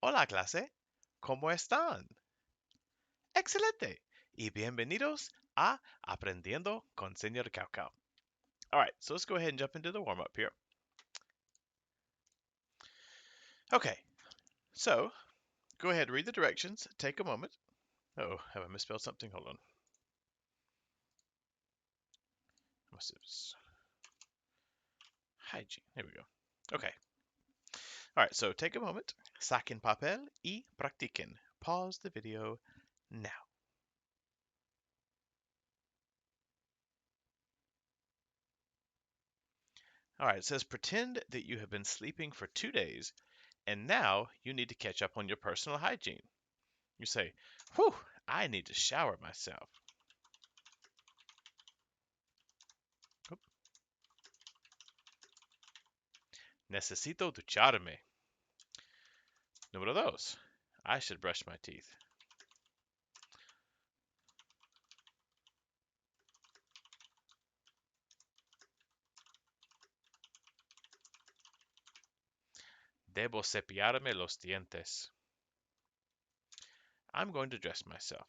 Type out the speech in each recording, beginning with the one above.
Hola clase, ¿cómo están? Excelente. Y bienvenidos a Aprendiendo con Señor Cao Cao. All right, so let's go ahead and jump into the warm up here. Okay, so go ahead and read the directions. Take a moment. Oh, have I misspelled something? Hold on. Must have hygiene. There we go. Okay. All right, so take a moment. Saquen papel y practiquen. Pause the video now. All right, it says pretend that you have been sleeping for 2 days and now you need to catch up on your personal hygiene. You say, whew, I need to shower myself. Oop. Necesito ducharme. Número dos, I should brush my teeth. Debo cepillarme los dientes. I'm going to dress myself.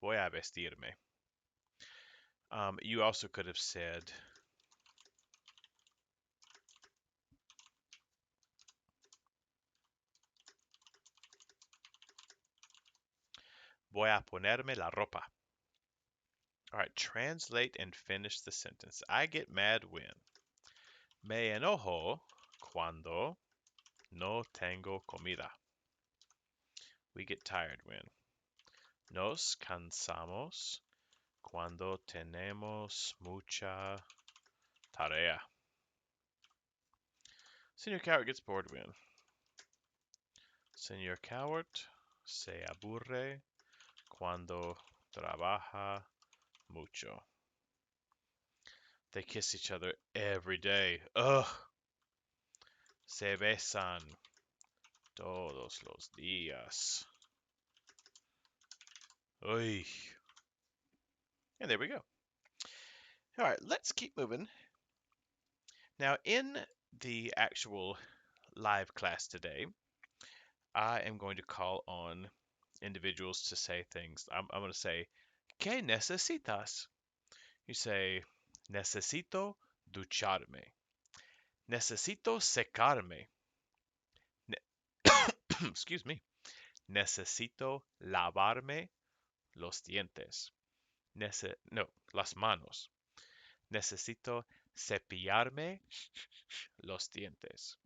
Voy a vestirme. You also could have said, voy a ponerme la ropa. All right, translate and finish the sentence. I get mad when. Me enojo cuando no tengo comida. We get tired when. Nos cansamos cuando tenemos mucha tarea. Señor Coward gets bored when. Señor Coward se aburre cuando trabaja mucho. They kiss each other every day. Ugh. Se besan todos los días. Uy. And there we go. All right, let's keep moving. Now, in the actual live class today, I am going to call on individuals to say things. I'm going to say, ¿Qué necesitas? You say, necesito ducharme. Necesito secarme. Excuse me. Necesito lavarme los dientes. No, las manos. Necesito cepillarme los dientes.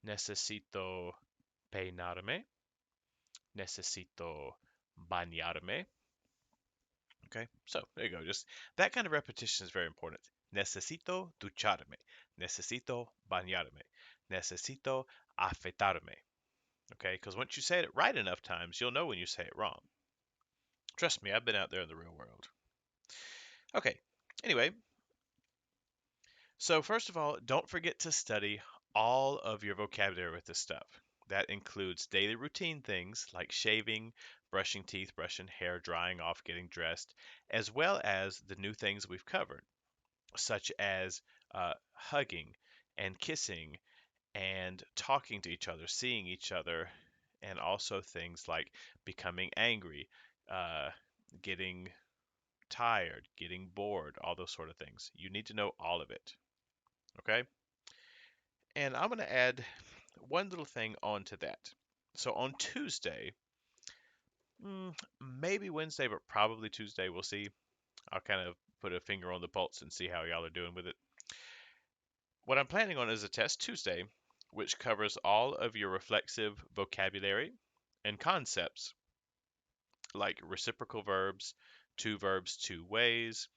Necesito peinarme. Necesito bañarme. Okay, so there you go. Just that kind of repetition is very important. Necesito ducharme. Necesito bañarme. Necesito afeitarme. Okay, because once you say it right enough times, you'll know when you say it wrong. Trust me, I've been out there in the real world. Okay, anyway, so first of all, don't forget to study all of your vocabulary with this stuff. That includes daily routine things like shaving, brushing teeth, brushing hair, drying off, getting dressed, as well as the new things we've covered, such as hugging and kissing and talking to each other, seeing each other, and also things like becoming angry, uh, getting tired, getting bored, all those sort of things. You need to know all of it. Okay? And I'm going to add one little thing onto that. So on Tuesday, maybe Wednesday, but probably Tuesday, we'll see. I'll kind of put a finger on the pulse and see how y'all are doing with it. What I'm planning on is a test Tuesday, which covers all of your reflexive vocabulary and concepts like reciprocal verbs, two ways,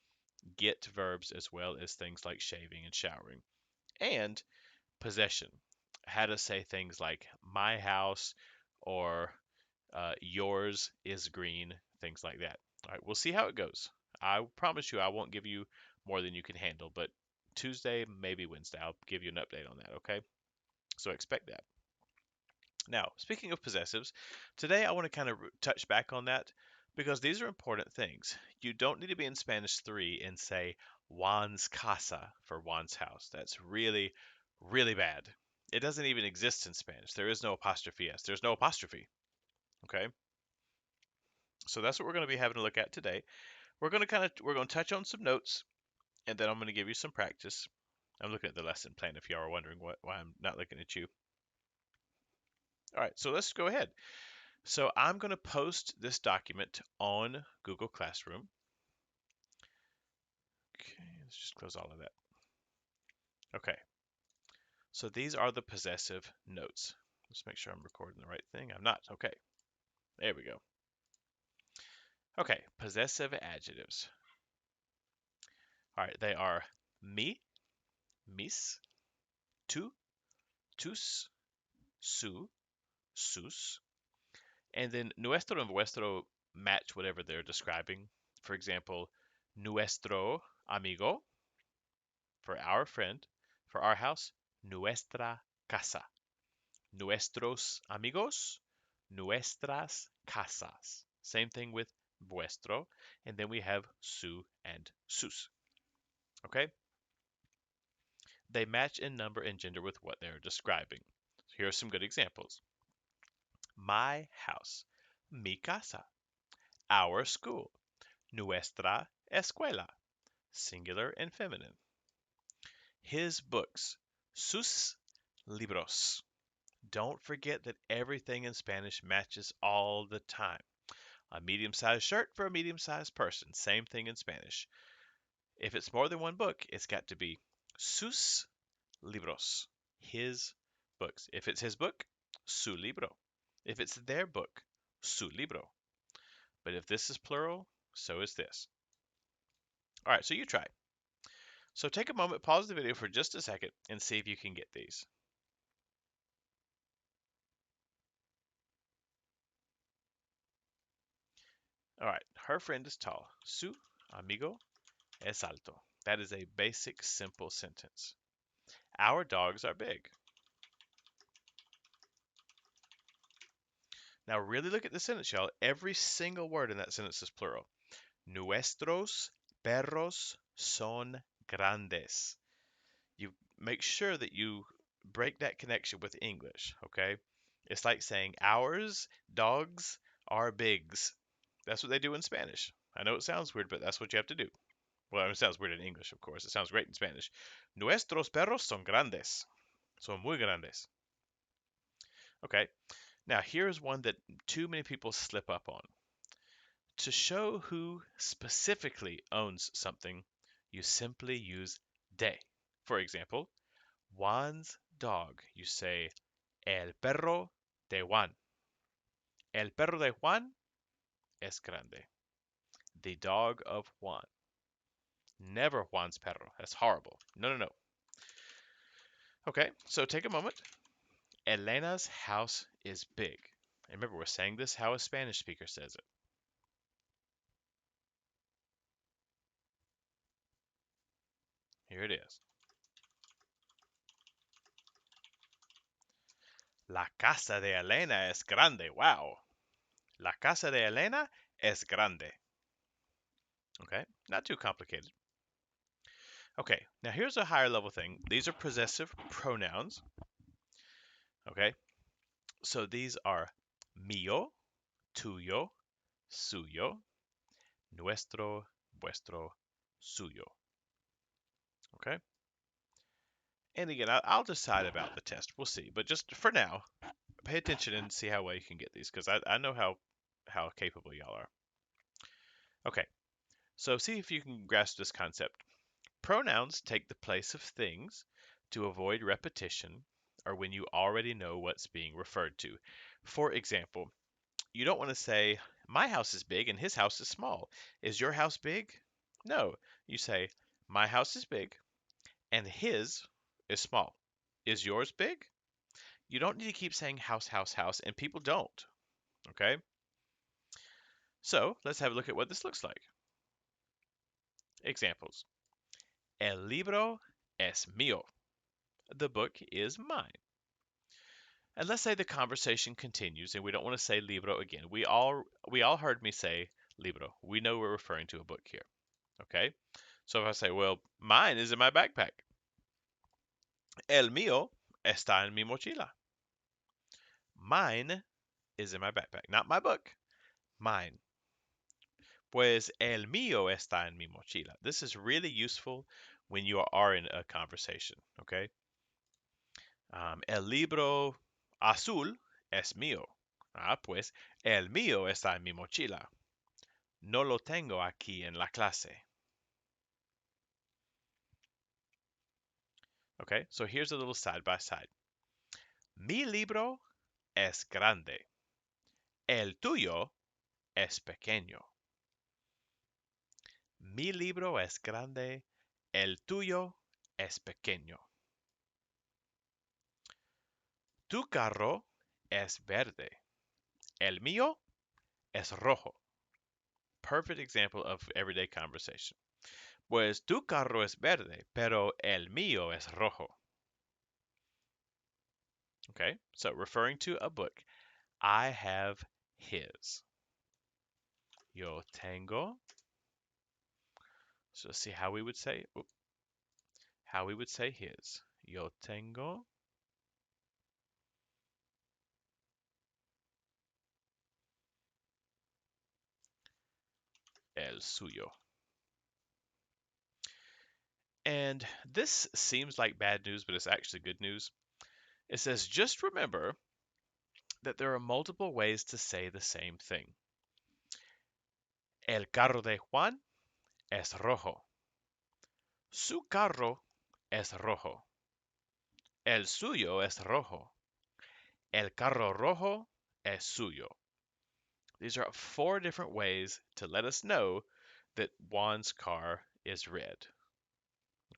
get verbs, as well as things like shaving and showering, and possession. How to say things like my house or yours is green, things like that. All right, we'll see how it goes. I promise you I won't give you more than you can handle, but Tuesday, maybe Wednesday, I'll give you an update on that, okay? So expect that. Now, speaking of possessives, today I want to kind of touch back on that because these are important things. You don't need to be in Spanish 3 and say Juan's casa for Juan's house. That's really, really bad. It doesn't even exist in Spanish. There is no apostrophe s. There's no apostrophe. Okay, so that's what we're going to be having a look at today. We're going to touch on some notes, and then I'm going to give you some practice. I'm looking at the lesson plan if you are wondering why I'm not looking at you. All right, so let's go ahead. So I'm going to post this document on Google Classroom. Okay, let's just close all of that. Okay, so these are the possessive notes. Let's make sure I'm recording the right thing. I'm not. Okay, there we go. Okay, possessive adjectives. All right, they are mi, mis, tu, tus, su, sus, and then nuestro and vuestro match whatever they're describing. For example, nuestro amigo for our friend, for our house, nuestra casa. Nuestros amigos, nuestras casas. Same thing with vuestro, and then we have su and sus. Okay? They match in number and gender with what they're describing. Here are some good examples. My house, mi casa. Our school, nuestra escuela, singular and feminine. His books, sus libros. Don't forget that everything in Spanish matches all the time. A medium-sized shirt for a medium-sized person. Same thing in Spanish. If it's more than one book, it's got to be sus libros, his books. If it's his book, su libro. If it's their book, su libro. But if this is plural, so is this. All right, so you try. So take a moment, pause the video for just a second, and see if you can get these. All right, her friend is tall. Su amigo es alto. That is a basic, simple sentence. Our dogs are big. Now really look at the sentence, y'all. Every single word in that sentence is plural. Nuestros perros son grandes. You make sure that you break that connection with English, okay? It's like saying ours dogs are bigs. That's what they do in Spanish. I know it sounds weird, but that's what you have to do. Well, it sounds weird in English, of course. It sounds great in Spanish. Nuestros perros son grandes. Son muy grandes. Okay, now here's one that too many people slip up on. To show who specifically owns something, you simply use de. For example, Juan's dog. You say el perro de Juan. El perro de Juan es grande. The dog of Juan. Never Juan's perro. That's horrible. No, no, no. Okay, so take a moment. Elena's house is big. And remember, we're saying this how a Spanish speaker says it. Here it is. La casa de Elena es grande. Wow. La casa de Elena es grande. Okay, not too complicated. Okay, now here's a higher level thing. These are possessive pronouns. Okay, so these are mío, tuyo, suyo, nuestro, vuestro, suyo. Okay, and again, I'll decide about the test. We'll see, but just for now, pay attention and see how well you can get these because I know how capable y'all are. Okay, so see if you can grasp this concept. Pronouns take the place of things to avoid repetition or when you already know what's being referred to. For example, you don't want to say, my house is big and his house is small. Is your house big? No. You say, my house is big and his is small. Is yours big? You don't need to keep saying house, house, house, and people don't. Okay? So let's have a look at what this looks like. Examples. El libro es mío. The book is mine. And let's say the conversation continues and we don't want to say libro again. We all heard me say libro. We know we're referring to a book here. Okay? So if I say, well, mine is in my backpack. El mío está en mi mochila. Mine is in my backpack. Not my book, mine. Pues el mío está en mi mochila. This is really useful when you are in a conversation, okay? El libro azul es mío. Pues el mío está en mi mochila. No lo tengo aquí en la clase. Okay, so here's a little side by side. Mi libro es grande. El tuyo es pequeño. Mi libro es grande. El tuyo es pequeño. Tu carro es verde. El mío es rojo. Perfect example of everyday conversation. Pues tu carro es verde, pero el mío es rojo. Okay, so referring to a book, I have his. Yo tengo. So let's see how we would say his. Yo tengo el suyo. And this seems like bad news, but it's actually good news. It says, just remember that there are multiple ways to say the same thing. El carro de Juan es rojo. Su carro es rojo. El suyo es rojo. El carro rojo es suyo. These are 4 different ways to let us know that Juan's car is red.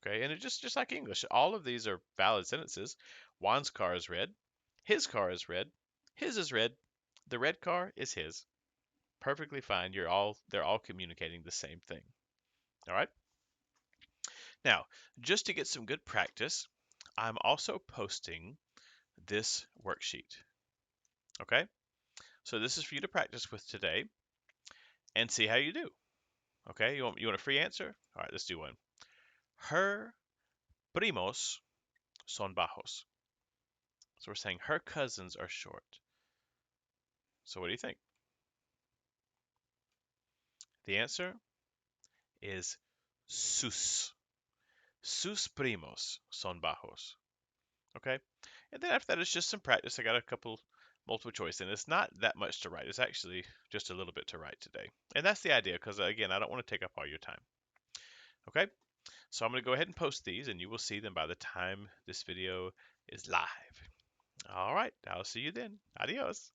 Okay, and it just like English, all of these are valid sentences. Juan's car is red. His car is red. His is red. The red car is his. Perfectly fine. They're all communicating the same thing. All right. Now, just to get some good practice, I'm also posting this worksheet. Okay? So this is for you to practice with today and see how you do. Okay? You want a free answer? All right, let's do one. Her primos son bajos. So we're saying her cousins are short. So what do you think? The answer is sus. Sus primos son bajos. Okay? And then after that, it's just some practice. I got a couple multiple choice, and it's not that much to write. It's actually just a little bit to write today. And that's the idea, because again, I don't want to take up all your time. Okay? So I'm going to go ahead and post these, and you will see them by the time this video is live. All right. I'll see you then. Adios.